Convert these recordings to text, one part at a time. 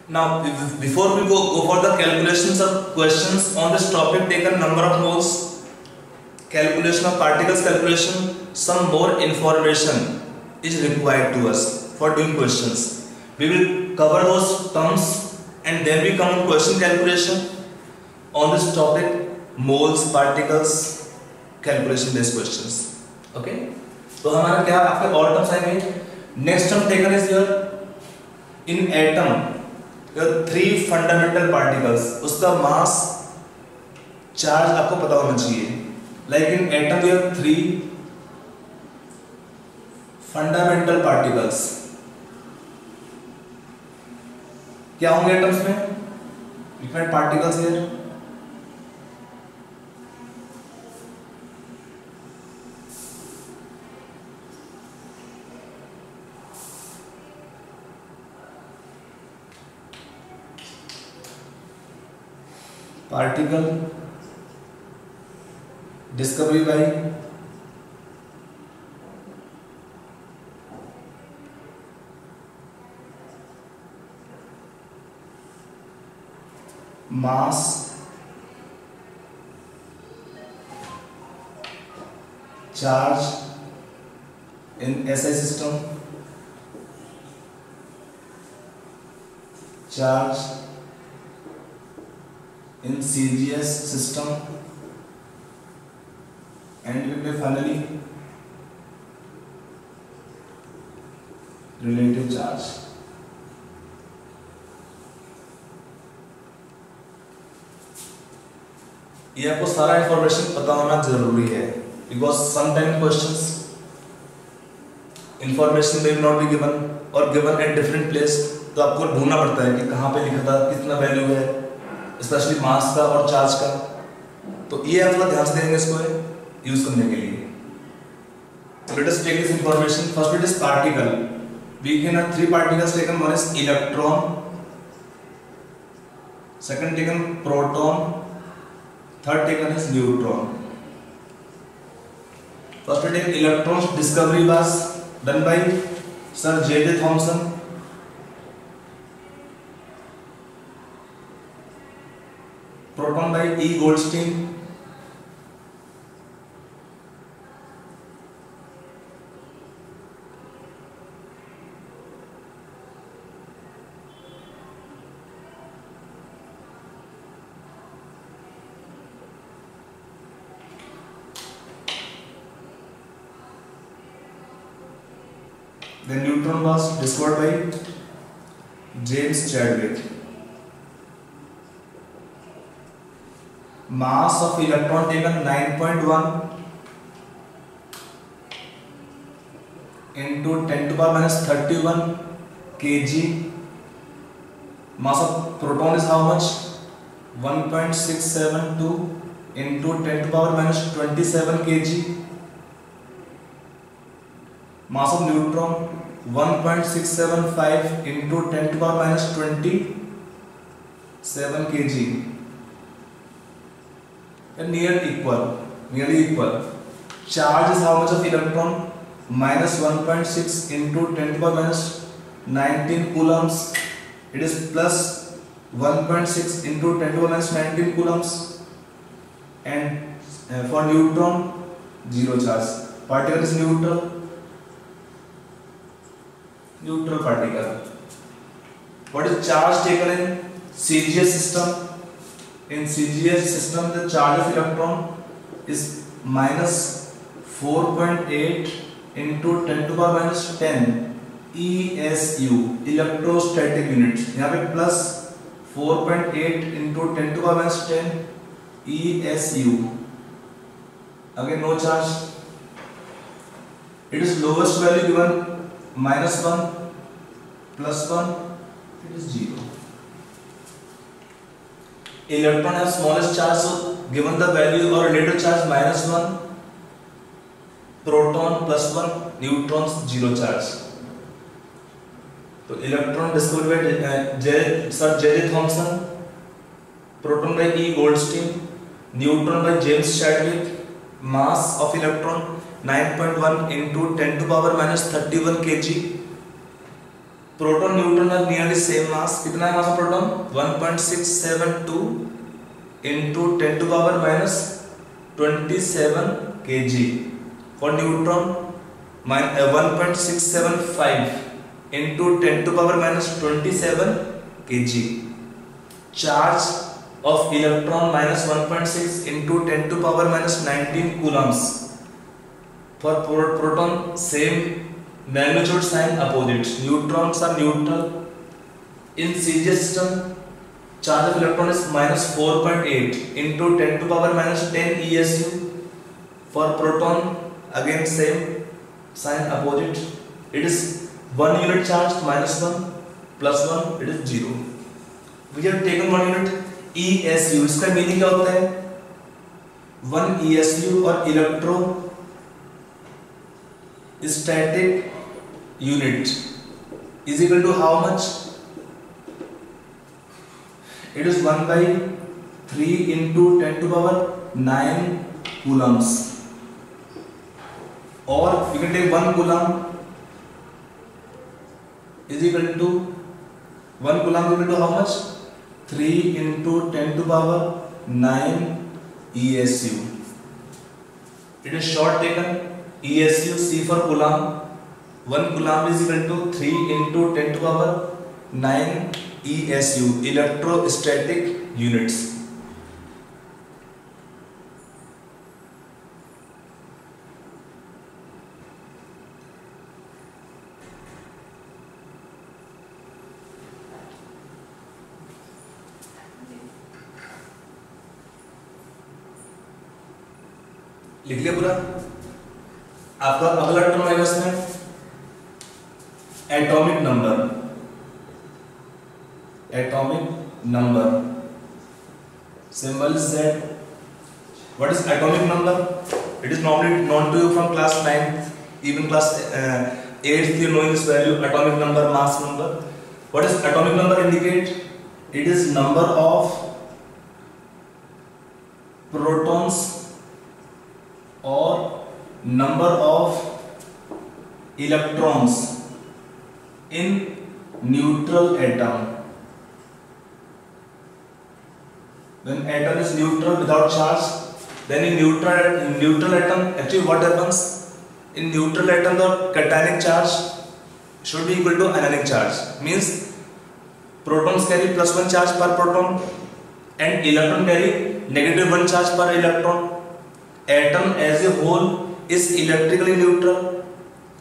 Now, before we go for the calculations of questions on this topic, take a number of moles, calculation of particles calculation, some more information is required to us for doing questions. We will cover those terms and then we come to question calculation on this topic, moles, particles, calculation based questions. Okay? तो हमारा क्या आपके और terms आएंगे. Next term taken is here in atom three fundamental particles, उसका mass charge आपको पता होना चाहिए. Like in atom we have three fundamental particles. क्या होंगे एटम्स में? Different particles here. Particle discovery by mass charge in SI system, charge in CGS system, and we will finally relative charge. ये आपको सारा इंफॉर्मेशन पता होना जरूरी है, because sometime questions information may not be given और given at different place, तो आपको ढूंढना पड़ता है कि कहाँ पे लिखा था, कितना वैल्यू है, स्पेशली मास का और चार्ज का. तो ये आप थोड़ा ध्यान से देंगे इसको यूज करने के लिए. So let us take this information. First it is particle. We can have three particles taken. One is electron, second taken proton, third taken is neutron. First we take electrons. Discovery was done by Sir J.J. Thomson. Proton by E. Goldstein. Then neutron was discovered by James Chadwick. Mass of electron taken 9.1 into 10 to power minus 31 kg. Mass of proton is how much? 1.672 into 10 to power minus 27 kg. Mass of neutron 1.675 into 10 to power minus 27 kg. Nearly equal. Charge is how much of electron? Minus 1.6 into 10 to the power minus 19 coulombs. It is plus 1.6 into 10 to the power minus 19 coulombs. And for neutron, zero charge. Particle is neutral particle. What is charge taken in CGS system? In CGS system, the charge of electron is minus 4.8 into 10 to the power minus 10 ESU, electrostatic unit. यहाँ पे plus 4.8 into 10 to the power minus 10 ESU. Again, no charge. It is lowest value given minus 1 plus 1. It is 0. Electron has smallest charge, so given the value or relative charge minus 1, proton plus 1, neutrons 0 charge. So electron discovered by Sir J.J. Thomson, proton by E. Goldstein, neutron by James Chadwick. Mass of electron 9.1 into 10 to power minus 31 kg. Proton neutron are nearly same mass. कितना है mass of proton? 1.672 into 10 to power minus 27 kg. For neutron 1.675 into 10 to power minus 27 kg. Charge of electron minus 1.6 into 10 to power minus 19 coulombs. For proton same magnitude, sign opposite. Neutrons are neutral. In CGS system, charge of electron is minus 4.8 into 10 to power minus 10 ESU. For proton, again same sign opposite. It is 1 unit charge, minus 1 plus 1, it is 0. We have taken 1 unit ESU. इसका meaning क्या होता है? 1 ESU और electrostatic unit is equal to how much? It is 1 by 3 into 10 to power 9 coulombs. Or you can take 1 coulomb is equal to 1 coulomb equal to how much? 3 into 10 to power 9 ESU. It is short taken. ESU, C for coulomb. 1 coulomb is equal to 3 into 10 to power 9 ESU, electrostatic units. लिख लिया पूरा. आपका अगला term आएगा इसमें atomic number. Atomic number symbol is Z. What is atomic number? It is normally known to you from class 9th, even class 8th. You know this value, atomic number, mass number. What does atomic number indicate? It is number of protons or number of electrons in neutral atom. When atom is neutral without charge, then in neutral atom, actually what happens? In neutral atom, the cationic charge should be equal to ionic charge. Means protons carry +1 charge per proton and electron carry -1 charge per electron. Atom as a whole is electrically neutral.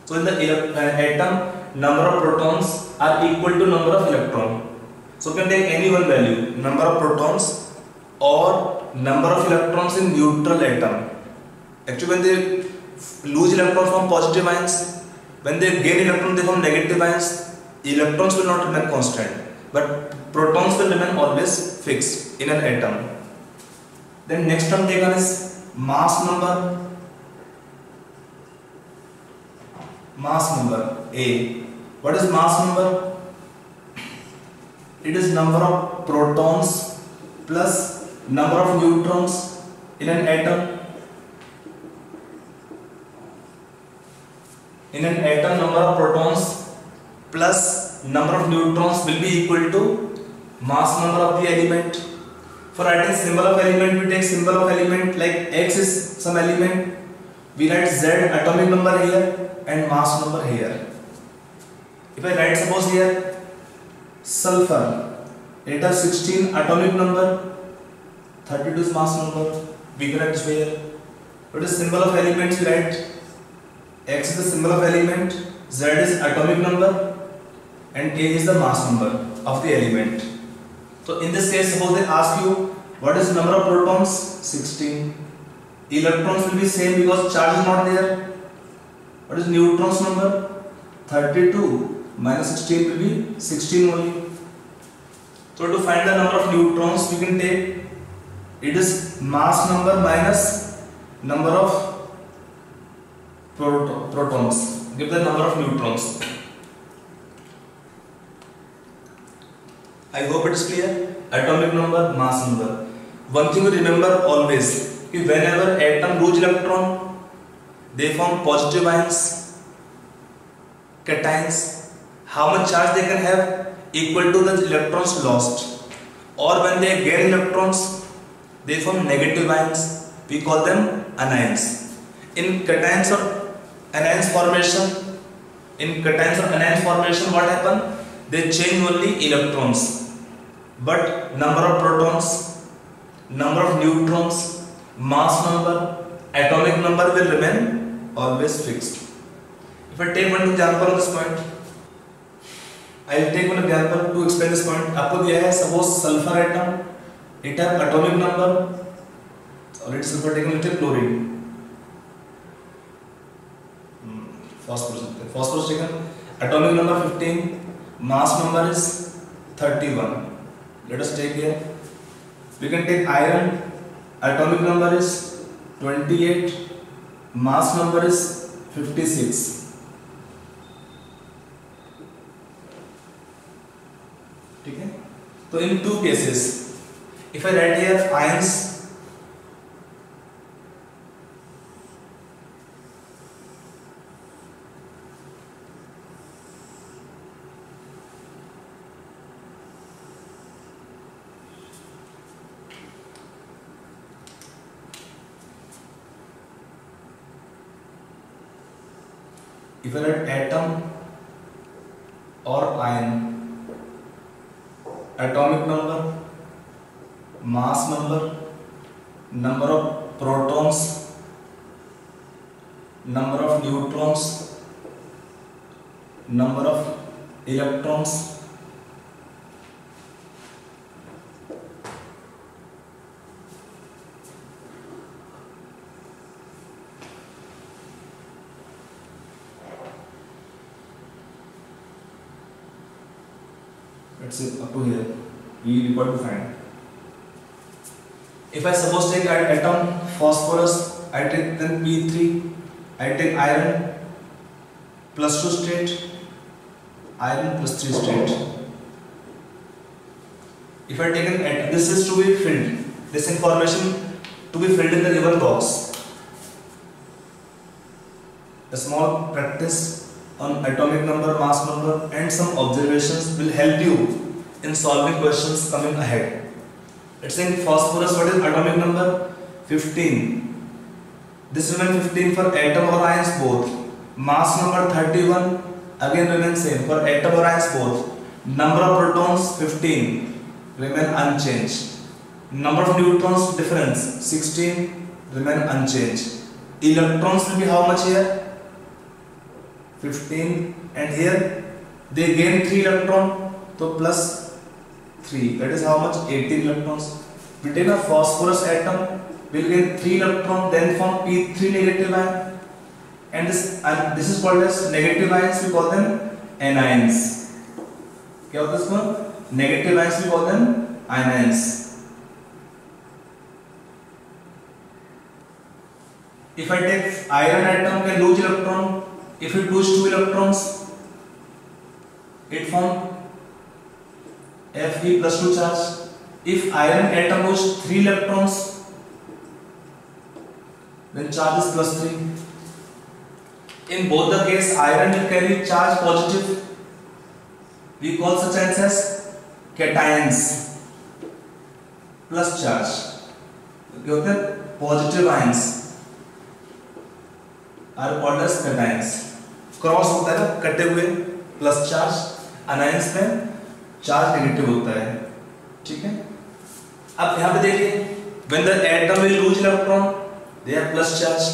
So in the atom, number of protons are equal to number of electrons. So you can take any one value, number of protons or number of electrons in neutral atom. Actually, when they lose electrons from positive ions, when they gain electrons they form negative ions. Electrons will not remain constant, but protons will remain always fixed in an atom. Then next term taken is mass number. Mass number A. What is mass number? It is number of protons plus number of neutrons in an atom. In an atom, number of protons plus number of neutrons will be equal to mass number of the element. For writing symbol of element, we take symbol of element like X is some element. We write Z atomic number here and mass number here. If I write suppose here sulfur, it has 16 atomic number, 32 is mass number. We can write here. What is symbol of elements? We write X is the symbol of element, Z is atomic number, and A is the mass number of the element. So in this case, suppose they ask you what is number of protons? 16. Electrons will be same because charge is not there. What is neutrons number? 32 minus 16 will be 16 only. So to find the number of neutrons, we can take it is mass number minus number of protons. Give the number of neutrons. I hope it is clear. Atomic number, mass number. One thing to remember always: if whenever atom lose electron, they form positive ions, cations, how much charge they can have equal to the electrons lost, or when they gain electrons they form negative ions, we call them anions. In cations or anions formation, what happen? They change only electrons, but number of protons, number of neutrons, mass number, atomic number will remain always fixed. If I take one example of this point, I will take one example to explain this point. आपको दिया है suppose sulfur atom, it have atomic number, already sulfur taken little chlorine, phosphorus taken, atomic number 15, mass number is 31. Let us take here. We can take iron, atomic number is 28, mass number is 56. ठीक है, तो in two cases, if I write here ions, if I write atom or ion, atomic number, mass number, number of protons, number of neutrons, number of electrons, let's say up to here, we require to find. If I suppose take atom phosphorus, I take then P3, I take iron plus 2 state, iron plus 3 state. If I take this is to be filled, this information to be filled in the given box. A small practice on atomic number, mass number and some observations will help you in solving questions coming ahead. Let's say in phosphorus, what is atomic number? 15. This remains 15 for atom or ions both. Mass number 31 again remains same for atom or ions both. Number of protons 15 remain unchanged. Number of neutrons difference 16 remain unchanged. Electrons will be how much here? 15, and here they gain 3 electron, so plus 3, that is how much? 18 electrons. We take a phosphorus atom, will gain 3 electron, then form P3 negative ion, and this is called as negative ions, we call them anions. क्या होता है इसको? Negative ions we call them anions. If I take iron atom can lose electron. If it lose 2 electrons, it form Fe plus 2 charge. If iron atom lose 3 electrons, then charge is plus 3. In both the case, iron will carry charge positive. We call such ions as cations plus charge. Positive ions are called as cations. Cross होता है ना, कटे हुए plus charge, anions में charge negative होता है. ठीक है, अब यहाँ पे देखिए when the atom will lose electron they have plus charge.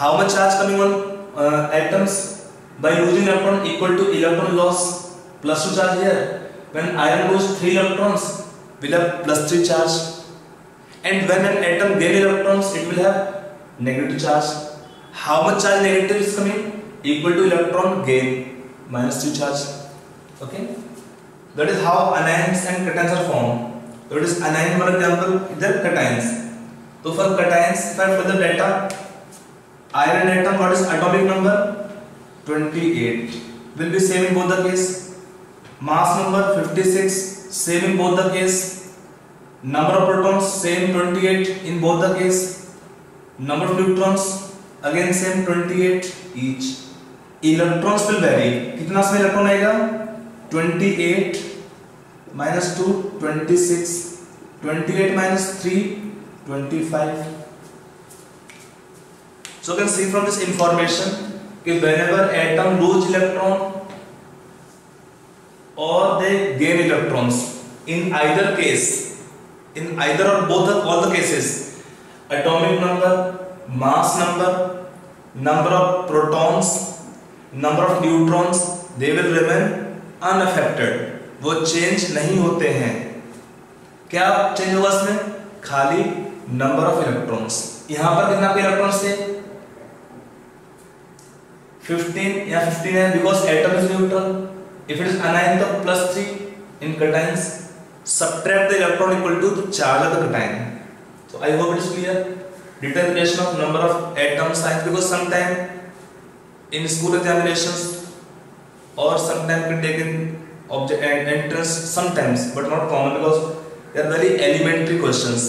How much charge coming on atoms by losing electron equal to electron loss plus 2 charge here. When iron lose 3 electrons will have plus 3 charge, and when an atom gain electrons it will have negative charge. How much charge negative is coming? Equal to electron gain minus 2 charge. Okay, that is how anions and cations are formed. That is anion, for example, these are cations. So for cations, if I further data, iron atom, what is atomic number? 28, will be same in both the case. Mass number 56, same in both the case. Number of protons same 28 in both the case. Number of neutrons again same 28 each. Electrons will very, कितना इसमें electron आएगा 28 minus 2 26, 28 minus 3 25. So you can see from this information कि whenever atom lose electron or they gain electrons, in either case, in either or both of all the cases, atomic number, mass number, number of protons, number of neutrons, they will remain unaffected. वो change नहीं होते हैं. क्या change होगा इसमें? खाली number of electrons. यहां पर कितना पे इलेक्ट्रॉन्स थे 15 या 15 है because atom is neutral. If it is अनायन तो +3 इन cations. subtract the electron equal to the charge of the cation. So I hope it is clear. Determination of number of atoms science, because sometime in school examinations or sometime can take in object and entrance sometimes, but not common because they are very elementary questions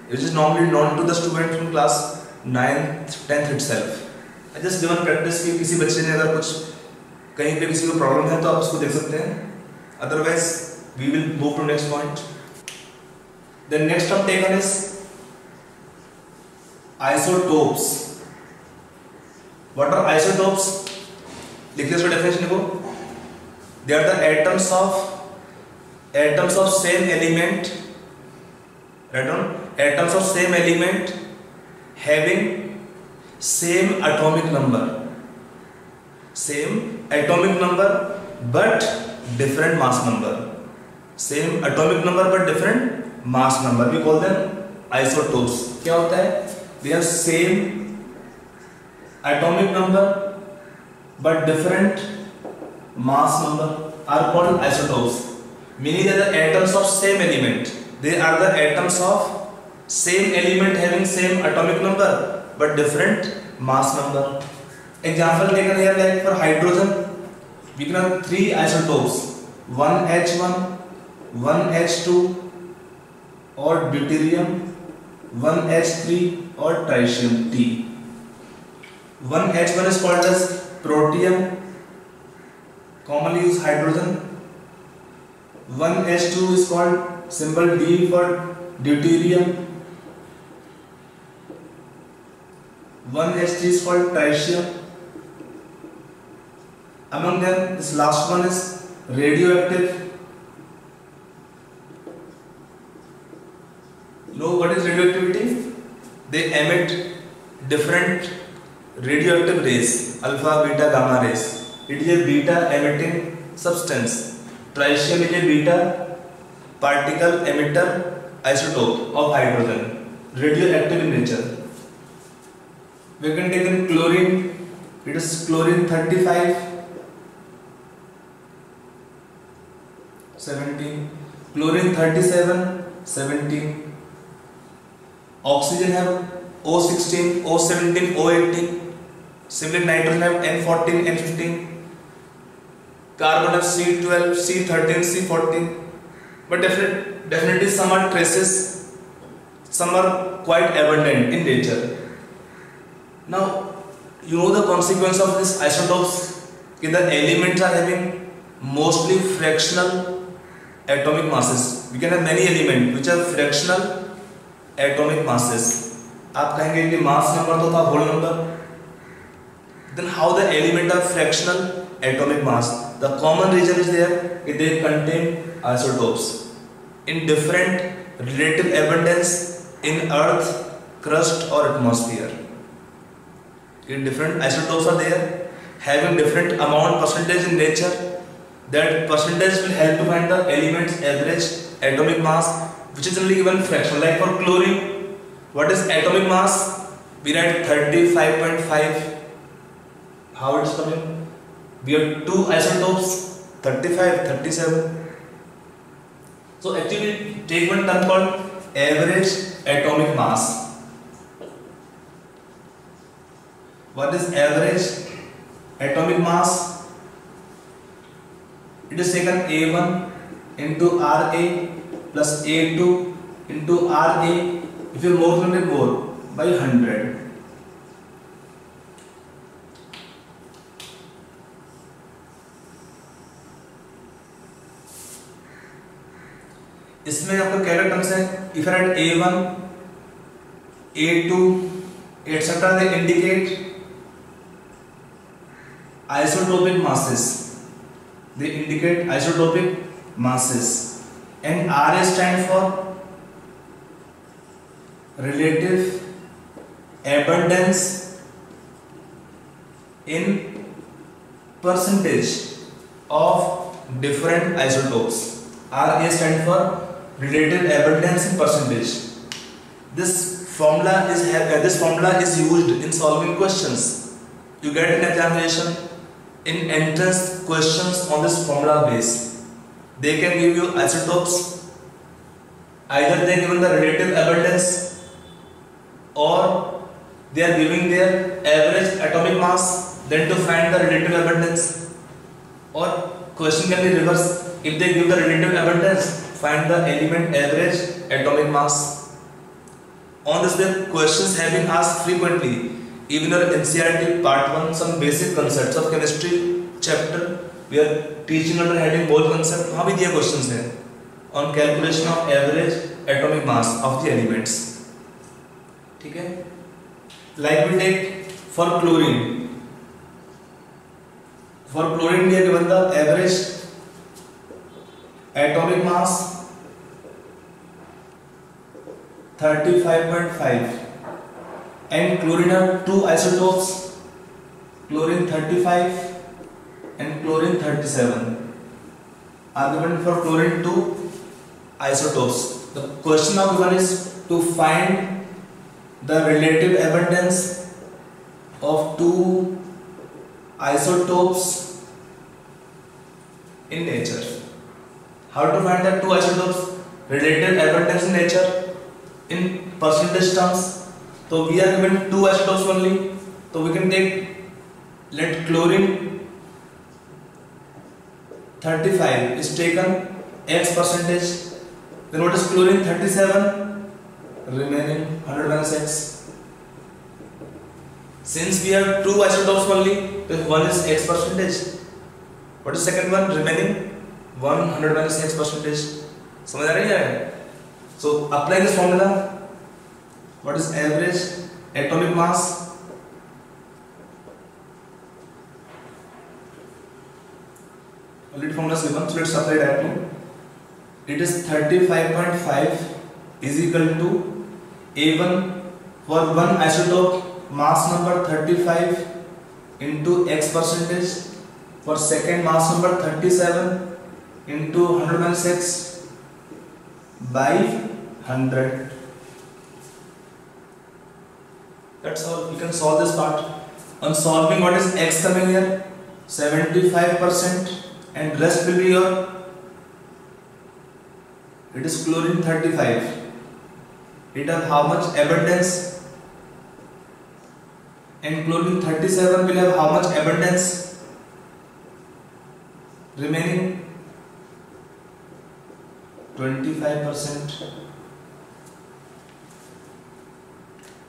which is normally known to the student from class 9th 10th itself. I just given practice कि किसी बच्चे ने अगर कुछ कहीं पे किसी को प्रॉब्लम है तो आप उसको देख सकते हैं. Otherwise we will move to next point. The next term taken is isotopes. What are isotopes? लिख लीजिए definition को. They are the atoms of same element. Right on. Atoms of same element having same atomic number but different mass number. Same atomic number but different mass number. We call them isotopes. क्या होता है? They have same atomic number but different mass number are called isotopes. Meaning they are the atoms of same element. They are the atoms of same element having same atomic number but different mass number. Example taken here, like for hydrogen, we can have 3 isotopes: 1H1, 1H2, or deuterium, 1H3 or tritium T. 1H1 is called as protium, commonly used hydrogen. 1H2 is called symbol D for deuterium. 1H3 is called tritium. Among them, this last one is radioactive. Know what is radioactivity? They emit different radioactive rays, alpha, beta, gamma rays. It is a beta emitting substance. Tritium is a beta particle emitter isotope of hydrogen, radioactive in nature. We can take in chlorine. It is chlorine 35, 17. Chlorine 37, 17. Oxygen have O16, O17, O18. Similarly, nitrogen have N14, N15. Carbon have C12, C13, C14. But definitely some are traces, some are quite abundant in nature. Now, you know the consequence of this isotopes. The elements are having mostly fractional atomic masses. We can have many elements which have fractional atomic masses. आप कहेंगे कि mass number तो था whole number. Then how the element are fractional atomic mass? The common reason is there that they contain isotopes in different relative abundance in earth, crust or atmosphere. Different isotopes are there having different amount percentage in nature. That percentage will help to find the element's average atomic mass, which is only given fraction. Like for chlorine, what is atomic mass? We write 35.5. How it is coming? We have 2 isotopes, 35, 37. So actually take one term called average atomic mass. What is average atomic mass? It is taken A1 into Ra plus A2 into Ra. If you multiply more by 100. इसमें आपका क्या terms है, if at A1 A2 etc. they indicate isotopic masses, they indicate isotopic masses, and Ra stand for relative abundance in percentage of different isotopes. Ra stand for relative abundance in percentage. This formula is used in solving questions. You get an examination in entrance questions on this formula base. They can give you isotopes, either they given the relative abundance or they are giving their average atomic mass, then to find the relative abundance, or question can be reversed. If they give the relative abundance, find the element average atomic mass. On this way, questions have been asked frequently. Even your NCERT Part 1, some basic concepts of chemistry chapter, we are teaching under heading Bohr concept. वहाँ भी दिया questions हैं on calculation of average atomic mass of the elements. ठीक है? Like we take for chlorine. For chlorine we are given the average atomic mass 35.5, and chlorine have two isotopes, chlorine 35 and chlorine 37 are given for chlorine two isotopes. The question now given is to find the relative abundance of two isotopes in nature. How to find the two isotopes relative abundance in nature in percentage terms? So we are given two isotopes only, so we can take, let chlorine 35 is taken X percentage, then what is chlorine 37? Remaining 100 minus X. Since we have two isotopes only, then one is X percentage. What is second one? Remaining 100 minus X percentage. समझ आ रही है? So apply this formula. What is average atomic mass? Already formula is given, so let's apply directly. It is 35.5 is equal to A1 for one isotope mass number 35 into X percentage, for second mass number 37 into 100 minus X by 100. That's all. You can solve this part. On solving, what is X coming here? 75%, and rest will be your, it is chlorine 35. It has how much abundance? And chlorine 37 will have how much abundance? Remaining 25%.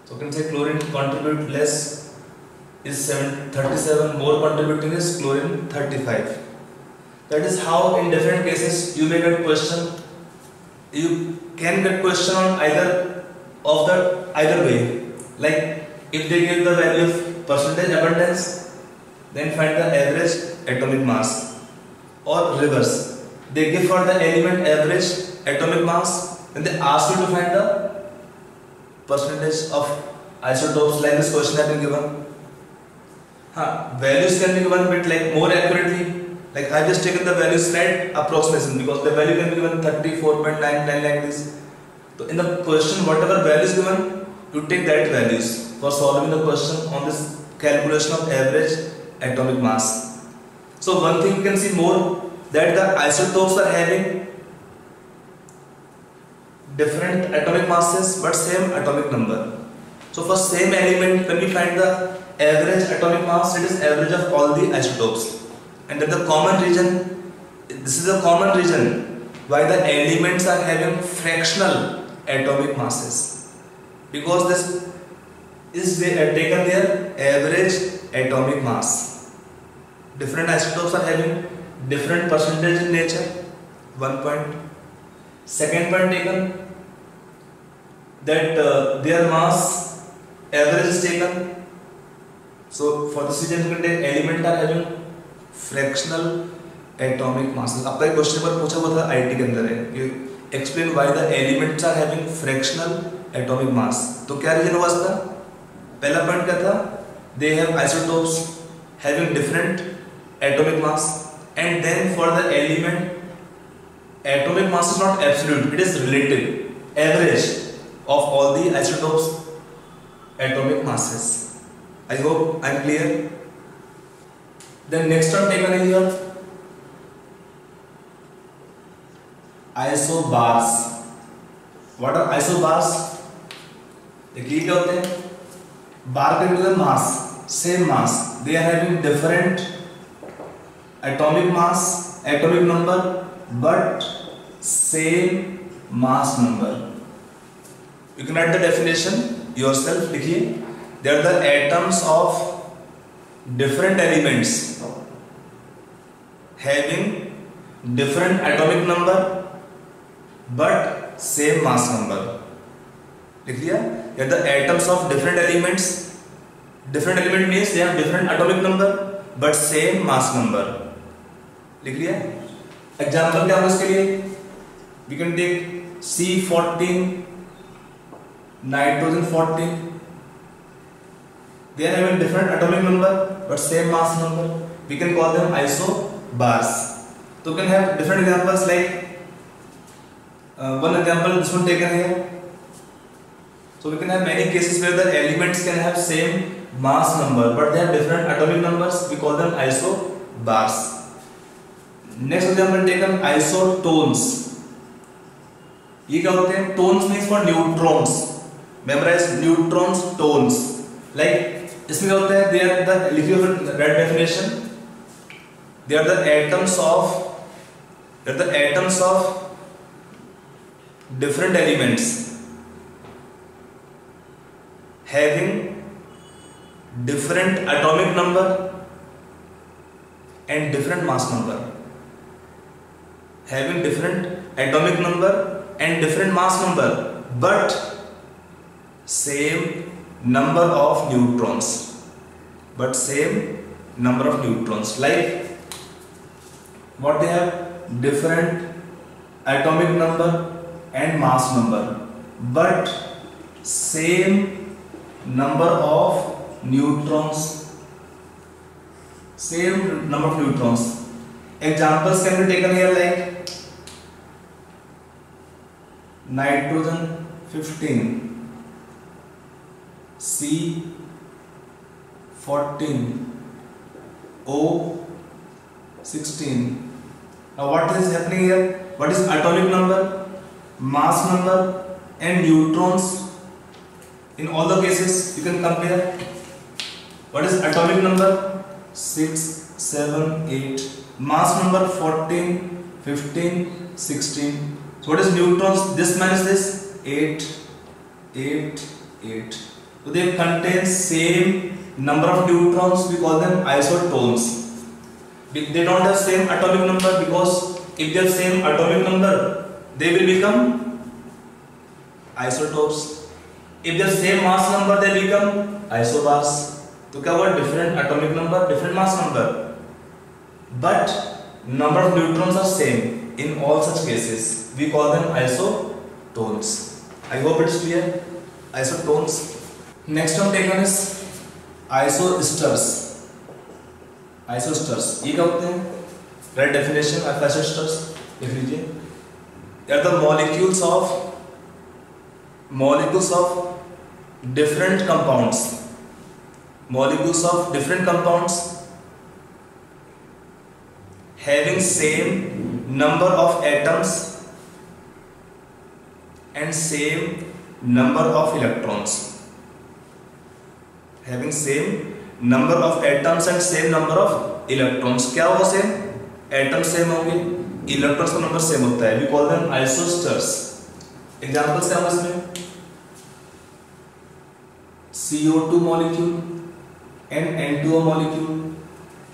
So you can say chlorine contribute less is 37, more contributing is chlorine 35. That is how in different cases you may get question. You can get question on either way. Like if they give the value of percentage abundance, then find the average atomic mass. Or reverse, they give for the element average atomic mass, then they ask you to find the percentage of isotopes. Like this question has been given. Values can be given bit like more accurately. Like I just taken the value slight approximation because the value can be given 34.99 like this. So in the question, whatever value is given, you take that values for solving the question on this calculation of average atomic mass. So one thing you can see more, that the isotopes are having different atomic masses but same atomic number. So for same element, when we find the average atomic mass, it is average of all the isotopes. And then the common region, this is the common region why the elements are having fractional atomic masses, because this is taken their average atomic mass. Different isotopes are having different percentage in nature, 1 point. Second point taken, that their mass average is taken. So for the C contained element are having fractional atomic masses. आपका एक question पर पूछा हुआ था IT के अंदर है कि explain why the elements are having fractional atomic mass. तो क्या रीजन हुआ इसका? पहला पॉइंट क्या था? They have isotopes having different atomic mass, and then for the element atomic mass is not absolute, it is relative, average of all the isotopes atomic masses. I hope I am clear. Then next one taken is here isobars. What are isobars? देखिए क्या होते हैं? बार का मतलब mass, same mass, they are having different atomic mass, atomic number, but same mass number. You can write the definition yourself. लिखिए, they are the atoms of different elements having different atomic number but same mass number. लिख लिया? They are the atoms of different elements. Different element means they have different atomic number but same mass number. लिख लिया? Example क्या होगा इसके लिए? We can take C14, nitrogen 14. They are having different atomic number but same mass number. We can call them isobars. So we can have different examples like one example this one taken here. So we can have many cases where the elements can have same mass number but they have different atomic numbers. We call them isobars. Next example taken isotones. ये क्या होते हैं? Tones means for neutrons. Memorise neutrons, tones. Like इसमें क्या होता है? They are the, लिखिए read definition, they are the atoms of different elements having different atomic number and different mass number. Having different atomic number and different mass number but same number of neutrons, like what they have? Different atomic number and mass number but same number of neutrons. Examples can be taken here like nitrogen 15, C14, O16. Now what is happening here? What is atomic number, mass number and neutrons? In all the cases you can compare. What is atomic number? 6, 7, 8. Mass number 14, 15, 16. So what is neutrons? This minus this, 8, 8, 8. So they contain same number of neutrons. We call them isotones. They don't have same atomic number because if they have same atomic number, they will become isotopes. If they have same mass number, they become isobars. तो क्या हुआ? Different atomic number, different mass number, but number of neutrons are same. In all such cases, we call them isotones. I hope it's clear. Isotones. Next one taken is isosters. ये क्या होते हैं? Right definition of isosters. लिख लीजिए. They are the molecules of different compounds. Having same number of atoms and same number of electrons. Having same number of atoms and same number of electrons. क्या होगा same? Atom same होंगे, electrons का number same होता है. We call them isosters. Examples क्या होंगे इसमें? CO2 molecule and N2O molecule.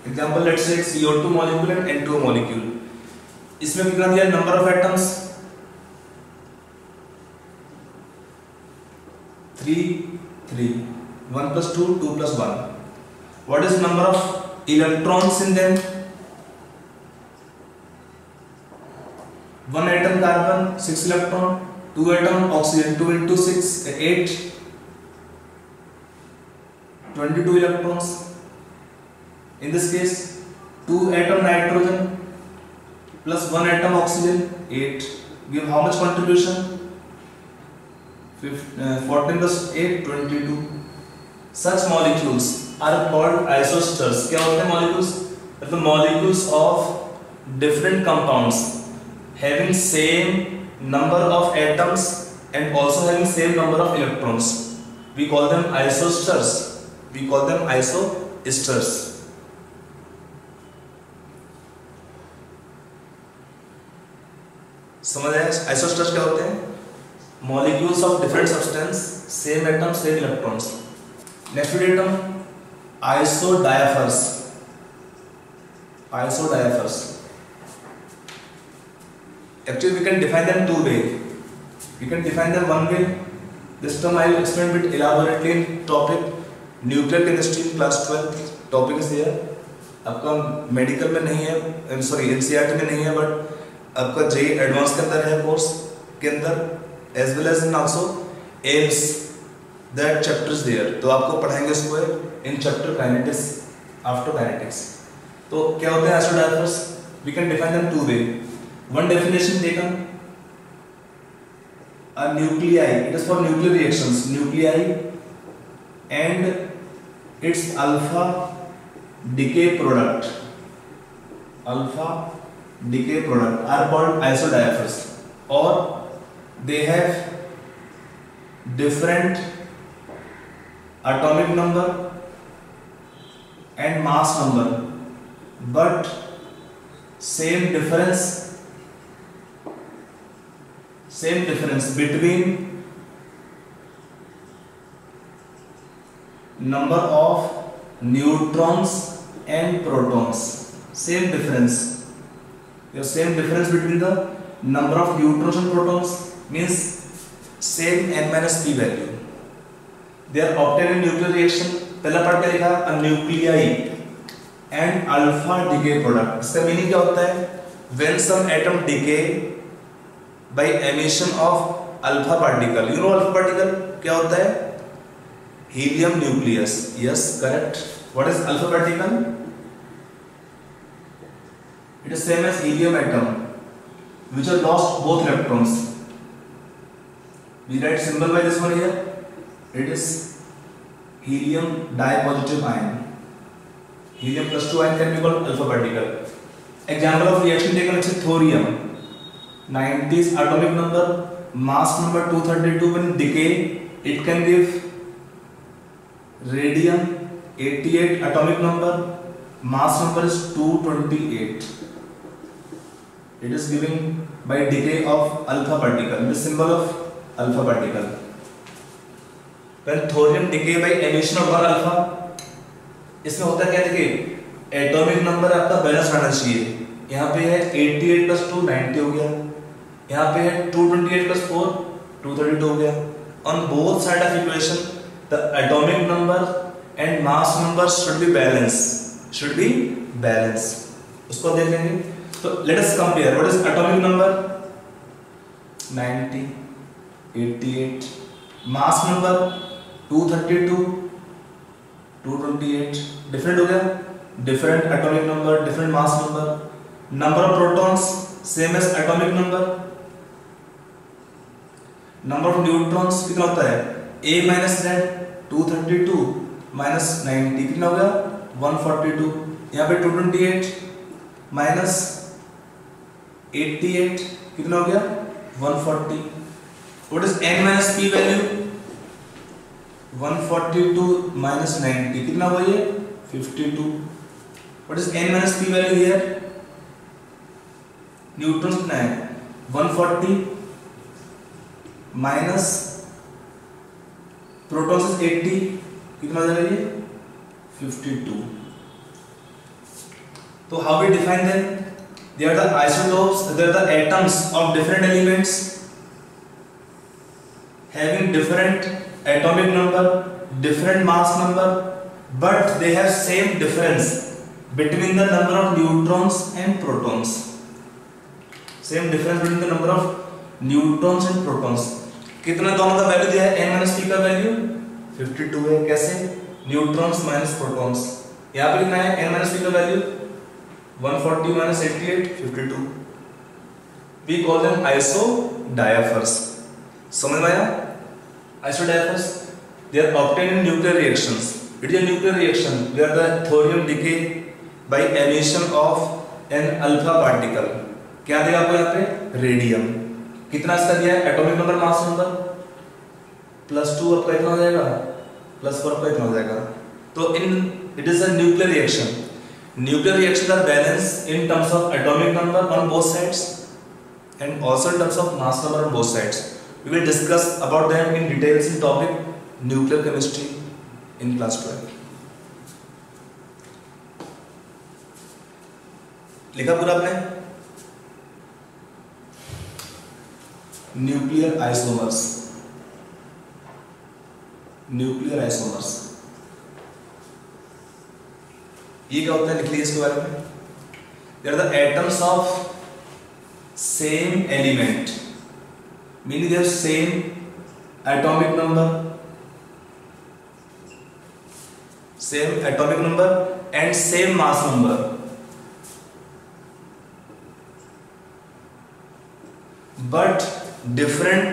Example, let's say CO2 molecule and N2O molecule. इसमें कितना दिया? Number of atoms sp3, 1 plus 2, 2 plus 1. What is number of electrons in them? 1 atom carbon, 6 electron, 2 atom oxygen, 2 into 6, 8, 22 electrons. In this case, 2 atom nitrogen plus 1 atom oxygen, 8. Give how much contribution? 14 plus 8, 22. Such molecules are called isosters. क्या होते हैं molecules? The molecules of different compounds having same number of atoms and also having same number of electrons. We call them isosters. We call them isosters. समझ आया? isosters क्या होते हैं? Molecules of different substance, same atom, same electrons. Next atom, isodiaphers. Isodiaphers. Actually, we can define them two ways. We can define them one way. This term I will explain a bit elaborately in topic nuclear chemistry in class 12. Topic is there. आपका medical में नहीं है, sorry NCERT में नहीं है, but आपका JEE advance के अंदर है कोर्स के अंदर, as well as in also AIIMS that chapter is there. तो आपको पढ़ाएंगे इसको in chapter kinetics, after kinetics. तो क्या होते हैं isodiaphers? We can define them two way. One definition taken: a nuclei, it is for nuclear reactions, nuclei and its alpha decay product are called isodiaphers, or they have different atomic number and mass number, but same difference between number of neutrons and protons. Same difference. The same difference between the number of neutrons and protons means same n minus p value. They are obtained in nuclear reaction. पहला part क्या लिखा? A nuclei and alpha decay product. इसका meaning क्या होता है? When some atom decay by emission of alpha particle. You know alpha particle क्या होता है? Helium nucleus. Yes, correct. What is alpha particle? It is same as helium atom, which are lost both electrons. We write symbol by this one here. It is helium dipositive ion. Helium plus 2 ion can be called alpha particle. Example of reaction taken is thorium. 90 is atomic number, mass number 232. When decay, it can give radium 88 atomic number, mass number is 228. It is giving by decay of alpha particle. The symbol of alpha particle. When thorium decay by emission of 1 alpha, इसमें होता क्या? देखिए, atomic number आपका balance रहना चाहिए. यहाँ पे है 88 प्लस 2 90 हो गया. यहाँ पे है 228 plus 4 232 हो गया. On both side of equation, the atomic number and mass number should be balanced. उसको देख लेंगे. तो let us compare. What is atomic number? 90, 88. Mass number 232, 228. Different हो गया. Different atomic number, different mass number. Number of protons same as atomic number. Number of neutrons कितना होता है? A minus Z 232 minus 90 कितना हो गया? 142. यहाँ पे 228 माइनस 88 कितना हो गया? 140. What is n minus p value? 142 minus 90 कितना हुआ ये? 52. What is n minus p value here? Neutrons कितना है? 140 माइनस प्रोटॉन्स 80 कितना हो जाएगा ये? 52. तो how we define them? They are the isotopes. They are the atoms of different elements having different atomic number, different mass number, but they have same difference between the number of neutrons and protons. Same difference between the number of neutrons and protons. कितना दोनों का value दिया है? n minus p का value 52 है. कैसे? Neutrons minus protons. यहाँ पे कितना है? n माइनस p का value 140 minus 88 52. We call them isodiaphers. समझ में आया? Isodiaphers, they are obtained in nuclear reactions. It is a nuclear reaction where the thorium decay by emission of an alpha particle. क्या देगा आपको यहाँ पे? Radium. कितना इसका दिया है? एटॉमिक नंबर, मास नंबर +2 आपका इतना हो जाएगा, +4 आपका इतना हो जाएगा. तो it is a nuclear reaction. Nuclear reactions are balanced in terms of atomic number on both sides and also in terms of mass number on both sides. We will discuss about them in details in topic nuclear chemistry in class 12. लिखा पूरा आपने? Nuclear isomers. Nuclear isomers ये क्या होता है? लिख लीजिए इसके बारे में. They are the atoms of same element, meaning they have same atomic number, and same mass number, but different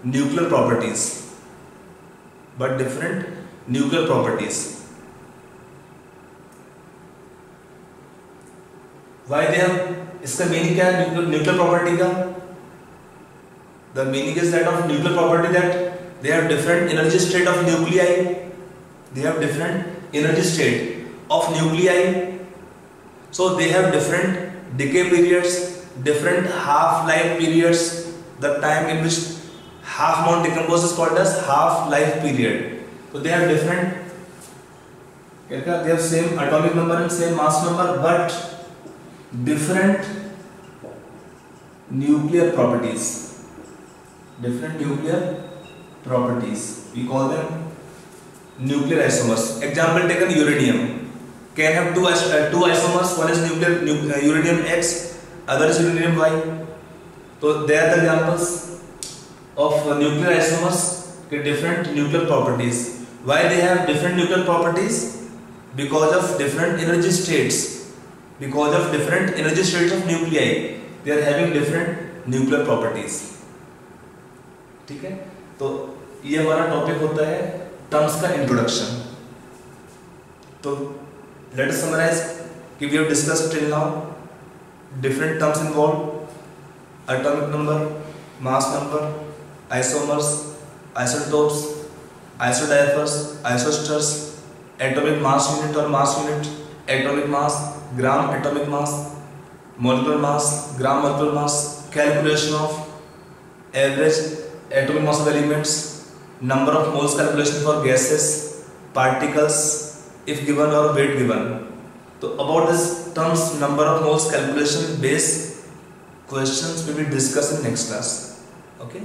nuclear properties. Why they have? इसका मीनिंग क्या है न्यूक्लियर प्रॉपर्टी का? The meaning is that of nuclear property that they have different energy state of nuclei. So they have different decay periods, different half-life periods. The time in which half amount decomposes is called as half-life period. So they have different. They have same atomic number and same mass number, but different nuclear properties. We call them nuclear isomers. Example taken, uranium can have two isomers. One is uranium X, other is uranium Y. So they are the examples of nuclear isomers with different nuclear properties. Why they have different nuclear properties? Because of different energy states. Of nuclei, they are having different nuclear properties. ठीक है? तो ये हमारा topic होता है terms का introduction. तो let us summarise कि we have discussed till now different terms involve: atomic number, mass number, isomers, isotopes, isodiaphers, isosteres, atomic mass unit और mass unit, atomic mass, gram atomic mass, molecular mass, gram molecular mass, calculation of average atomic mass of elements, number of moles calculation for gases, particles if given or weight given. So about this terms number of moles calculation based questions we will discuss in next class. Okay.